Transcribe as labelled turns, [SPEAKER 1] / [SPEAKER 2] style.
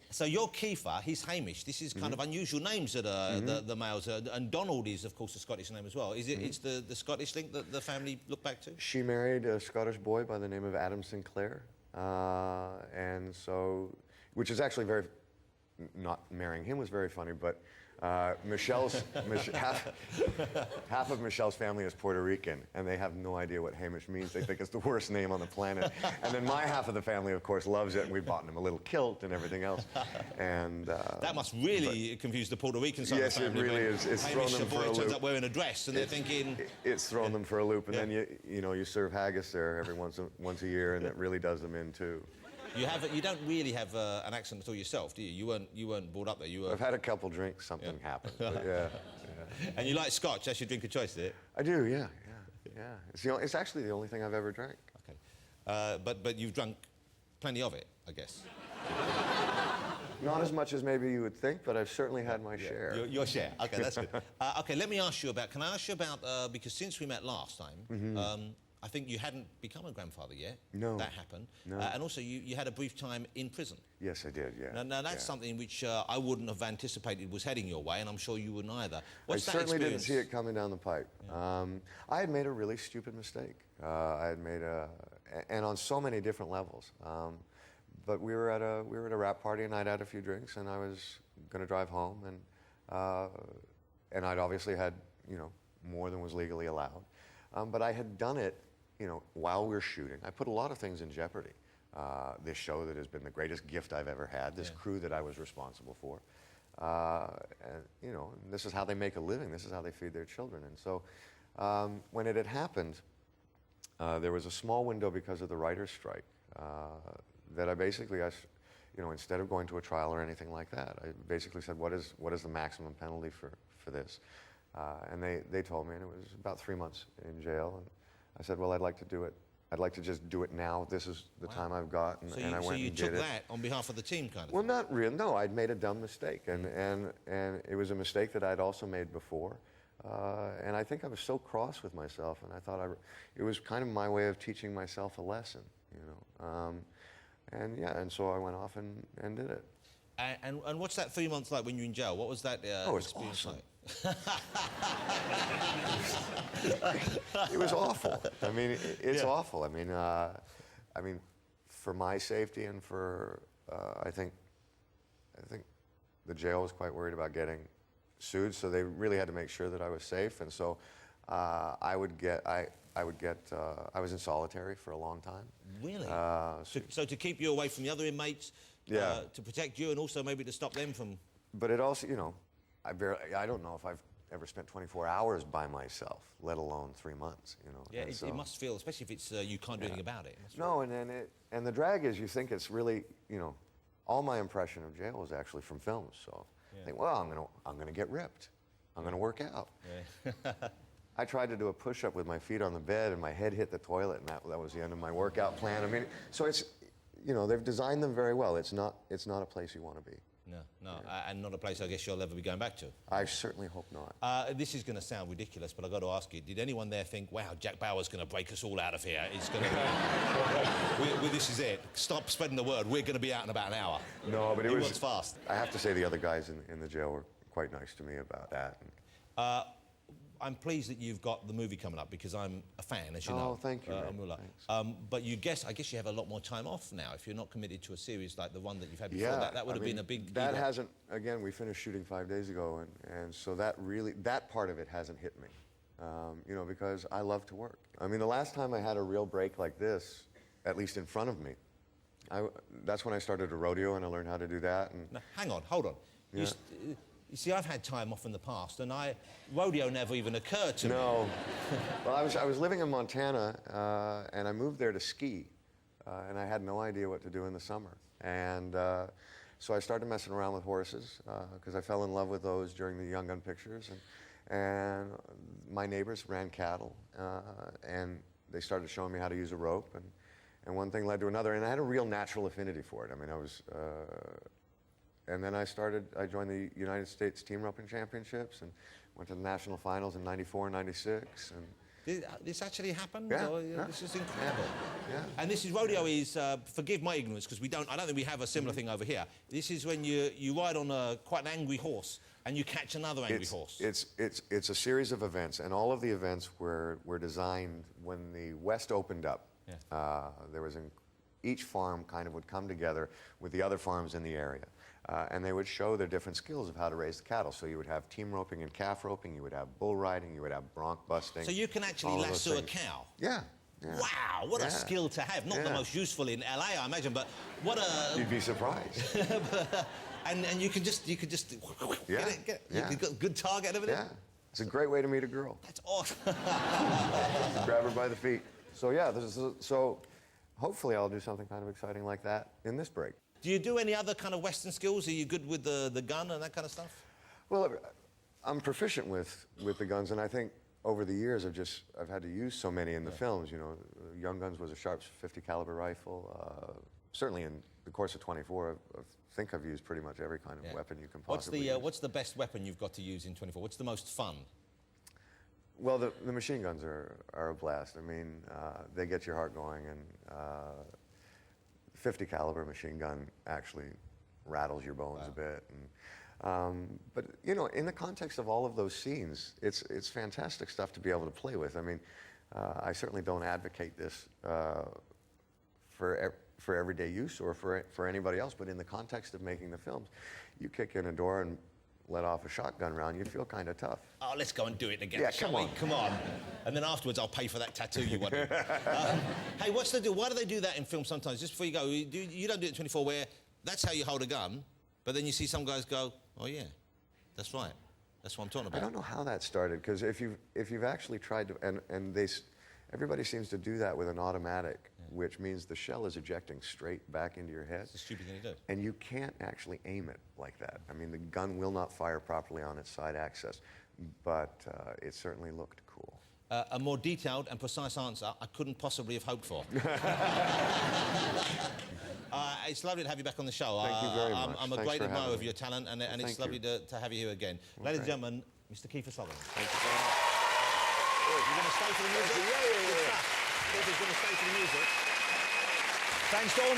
[SPEAKER 1] So you're Kiefer, he's Hamish. This is kind of unusual names that the males are. And Donald is, of course, a Scottish name as well. Is it? It's the Scottish link that the family look back to?
[SPEAKER 2] She married a Scottish boy by the name of Adam Sinclair. And so, which is actually very, not marrying him was very funny, but half of Michelle's family is Puerto Rican, and they have no idea what Hamish means. They think it's the worst name on the planet. And then my half of the family, of course, loves it, and we bought him a little kilt and everything else. And
[SPEAKER 1] that must really confuse the Puerto Rican side
[SPEAKER 2] yes,
[SPEAKER 1] of the family.
[SPEAKER 2] Yes, it really is. It's
[SPEAKER 1] Hamish,
[SPEAKER 2] thrown them for a loop.
[SPEAKER 1] turns up wearing a dress, and they're thinking...
[SPEAKER 2] It's thrown them for a loop, and then you serve haggis there every once a year, and it really does them in too.
[SPEAKER 1] You don't really have an accent at all yourself, do you? You weren't brought up there. You were...
[SPEAKER 2] I've had a couple drinks, something happened. But yeah.
[SPEAKER 1] And you like Scotch? That's your drink of choice, is it?
[SPEAKER 2] I do, yeah. It's actually the only thing I've ever drank.
[SPEAKER 1] Okay, but you've drunk plenty of it, I guess.
[SPEAKER 2] Not as much as maybe you would think, but I've certainly had my share.
[SPEAKER 1] Your share. Okay, that's good. Okay, let me ask you about. Can I ask you about because since we met last time. I think you hadn't become a grandfather yet.
[SPEAKER 2] No.
[SPEAKER 1] That happened.
[SPEAKER 2] No.
[SPEAKER 1] And also, you had a brief time in prison.
[SPEAKER 2] Yes, I did, yeah.
[SPEAKER 1] Now that's something which I wouldn't have anticipated was heading your way, and I'm sure you wouldn't either.
[SPEAKER 2] I certainly didn't see it coming down the pipe. Yeah. I had made a really stupid mistake. I had made and on so many different levels. But we were at a rap party, and I'd had a few drinks, and I was going to drive home, and I'd obviously had, more than was legally allowed. But I had done it, while we were shooting. I put a lot of things in jeopardy. This show that has been the greatest gift I've ever had, this crew that I was responsible for. And, this is how they make a living. This is how they feed their children. And so when it had happened, there was a small window because of the writer's strike that I basically, instead of going to a trial or anything like that, I basically said, what is the maximum penalty for this? And they told me, and it was about 3 months in jail. And I said, well, I'd like to do it. I'd like to just do it now. This is the time I've got, and I went and did it. So you took that on behalf of the team, kind of? Well, not really. No, I'd made a dumb mistake, and it was a mistake that I'd also made before. And I think I was so cross with myself, and I thought it was kind of my way of teaching myself a lesson, And so I went off and did it.
[SPEAKER 1] And what's that 3 months like when you're in jail? What was that experience
[SPEAKER 2] awesome.
[SPEAKER 1] like?
[SPEAKER 2] It was awful. I mean, it's awful. I mean, for my safety and for, I think the jail was quite worried about getting sued, so they really had to make sure that I was safe. And so I was in solitary for a long time.
[SPEAKER 1] Really? So to keep you away from the other inmates, to protect you, and also maybe to stop them from...
[SPEAKER 2] But it also, I don't know if I've ever spent 24 hours by myself, let alone 3 months,
[SPEAKER 1] Yeah, it must feel, especially if it's you can't do anything about it.
[SPEAKER 2] No, and the drag is you think it's really, all my impression of jail was actually from films. So I think, well, I'm gonna get ripped. I'm gonna work out. Yeah. I tried to do a push-up with my feet on the bed, and my head hit the toilet, and that was the end of my workout plan. I mean, so it's, they've designed them very well. It's not a place you want to be.
[SPEAKER 1] No, and not a place I guess you'll ever be going back to.
[SPEAKER 2] I certainly hope not.
[SPEAKER 1] This is going to sound ridiculous, but I've got to ask you, did anyone there think, wow, Jack Bauer's going to break us all out of here? He's going to... this is it. Stop spreading the word. We're going to be out in about an hour.
[SPEAKER 2] No, but it was
[SPEAKER 1] fast.
[SPEAKER 2] I have to say the other guys in the jail were quite nice to me about that.
[SPEAKER 1] I'm pleased that you've got the movie coming up because I'm a fan, as you know.
[SPEAKER 2] Oh, thank you.
[SPEAKER 1] But I guess you have a lot more time off now if you're not committed to a series like the one that you've had before. That would have been a big...
[SPEAKER 2] That hasn't... Again, we finished shooting 5 days ago, and so that part of it hasn't hit me, because I love to work. I mean, the last time I had a real break like this, at least in front of me, that's when I started a rodeo, and I learned how to do that. And
[SPEAKER 1] now, hang on, hold on. Yeah. You see, I've had time off in the past, and rodeo never even occurred to me.
[SPEAKER 2] No. Well, I was living in Montana, and I moved there to ski, and I had no idea what to do in the summer. And so I started messing around with horses, because I fell in love with those during the Young Gun pictures. And my neighbors ran cattle, and they started showing me how to use a rope, and one thing led to another, and I had a real natural affinity for it. I mean, and then I joined the United States Team Roping Championships and went to the national finals in '94 and '96.
[SPEAKER 1] This actually happened?
[SPEAKER 2] Yeah,
[SPEAKER 1] Or,
[SPEAKER 2] yeah.
[SPEAKER 1] This is incredible.
[SPEAKER 2] Yeah.
[SPEAKER 1] And this is rodeo is, forgive my ignorance, because I don't think we have a similar thing over here. This is when you ride on quite an angry horse and you catch another angry horse.
[SPEAKER 2] It's a series of events, and all of the events were designed when the West opened up.
[SPEAKER 1] Yeah.
[SPEAKER 2] There was each farm kind of would come together with the other farms in the area. And they would show their different skills of how to raise the cattle. So you would have team roping and calf roping, you would have bull riding, you would have bronc busting.
[SPEAKER 1] So you can actually
[SPEAKER 2] all of those
[SPEAKER 1] lasso a
[SPEAKER 2] things.
[SPEAKER 1] cow?
[SPEAKER 2] Yeah. Yeah.
[SPEAKER 1] Wow, what a skill to have. Not the most useful in LA, I imagine, but what a...
[SPEAKER 2] You'd be surprised.
[SPEAKER 1] and you can just
[SPEAKER 2] Yeah.
[SPEAKER 1] You've got a good target and everything?
[SPEAKER 2] Yeah. It's a great way to meet a girl.
[SPEAKER 1] That's awesome.
[SPEAKER 2] Grab her by the feet. So yeah, so hopefully I'll do something kind of exciting like that in this break.
[SPEAKER 1] Do you do any other kind of Western skills? Are you good with the gun and that kind of stuff?
[SPEAKER 2] Well, I'm proficient with the guns, and I think over the years I've had to use so many in the films. You know, Young Guns was a Sharps 50 caliber rifle. Certainly in the course of 24, I think I've used pretty much every kind of weapon you can possibly use.
[SPEAKER 1] What's the best weapon you've got to use in 24? What's the most fun?
[SPEAKER 2] Well, the machine guns are a blast. I mean, they get your heart going, and 50 caliber machine gun actually rattles your bones a bit. And, but you know, in the context of all of those scenes, it's fantastic stuff to be able to play with. I mean, I certainly don't advocate this for everyday use or for anybody else, but in the context of making the films, you kick in a door and let off a shotgun round, you'd feel kind of tough.
[SPEAKER 1] Oh, let's go and do it together.
[SPEAKER 2] Yeah, come on.
[SPEAKER 1] Come on. And then afterwards, I'll pay for that tattoo you want. Hey, what's the deal? Why do they do that in films sometimes? Just before you go, you don't do it in 24 where that's how you hold a gun, but then you see some guys go, oh yeah, that's right. That's what I'm talking about.
[SPEAKER 2] I don't know how that started, because if you've actually tried to, and everybody seems to do that with an automatic, which means the shell is ejecting straight back into your head.
[SPEAKER 1] It's a stupid thing to do.
[SPEAKER 2] And you can't actually aim it like that. I mean, the gun will not fire properly on its side axis, but it certainly looked cool.
[SPEAKER 1] A more detailed and precise answer I couldn't possibly have hoped for. It's lovely to have you back on the show.
[SPEAKER 2] Thank you very much.
[SPEAKER 1] I'm a
[SPEAKER 2] Thanks
[SPEAKER 1] great
[SPEAKER 2] for
[SPEAKER 1] admirer
[SPEAKER 2] having
[SPEAKER 1] of
[SPEAKER 2] me.
[SPEAKER 1] your talent, and it's
[SPEAKER 2] Thank
[SPEAKER 1] lovely
[SPEAKER 2] you.
[SPEAKER 1] to have you here again. Ladies and gentlemen, Mr. Kiefer Sutherland.
[SPEAKER 2] Thank you very much.
[SPEAKER 1] You're going to stay for the music?
[SPEAKER 2] Yeah.
[SPEAKER 1] Kiefer's going to stay for the music. Thanks to all